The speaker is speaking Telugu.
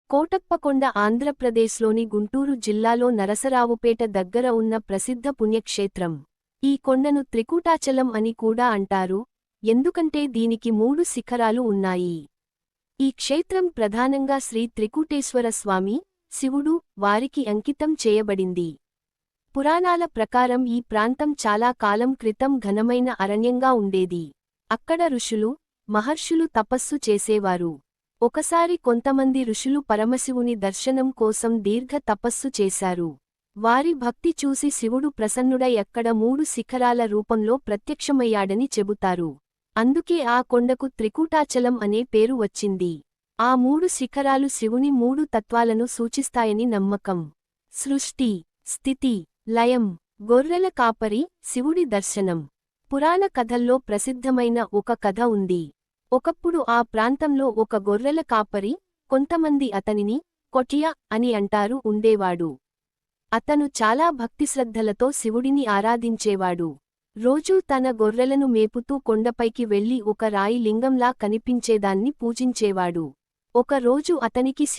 కోటప్పకొండ ఆంధ్రప్రదేశ్లోని గుంటూరు జిల్లాలో నరసరావుపేట దగ్గర ఉన్న ప్రసిద్ధ పుణ్యక్షేత్రం. ఈ కొండను త్రికూటాచలం అని కూడా అంటారు, ఎందుకంటే దీనికి 3 శిఖరాలు ఉన్నాయి. ఈ క్షేత్రం ప్రధానంగా శ్రీ త్రికూటేశ్వర స్వామి, శివుడు, వారికి అంకితం చేయబడింది. పురాణాల ప్రకారం ఈ ప్రాంతం చాలా కాలం క్రితం ఘనమైన అరణ్యంగా ఉండేది. అక్కడ ఋషులు, మహర్షులు తపస్సు చేసేవారు. ఒకసారి కొంతమంది ఋషులు పరమశివుని దర్శనం కోసం దీర్ఘ తపస్సు చేశారు. వారి భక్తి చూసి శివుడు ప్రసన్నుడై అక్కడ 3 శిఖరాల రూపంలో ప్రత్యక్షమయ్యాడని చెబుతారు. అందుకే ఆ కొండకు త్రికూటాచలం అనే పేరు వచ్చింది. ఆ 3 శిఖరాలు శివుని 3 తత్వాలను సూచిస్తాయని నమ్మకం. సృష్టి, స్థితి, లయం, గొర్రెల కాపరి, శివుడి దర్శనం. పురాణ కథల్లో ప్రసిద్ధమైన ఒక కథ ఉంది. ఒకప్పుడు ఆ ప్రాంతంలో ఒక గొర్రెల కాపరి, కొంతమంది అతనిని కొటియ అని అంటారు, ఉండేవాడు. అతను చాలా భక్తిశ్రద్ధలతో శివుడిని ఆరాధించేవాడు. రోజూ తన గొర్రెలను మేపుతూ కొండపైకి వెళ్లి ఒక రాయి లింగంలా కనిపించేదాన్ని పూజించేవాడు. ఒక రోజు అతనికి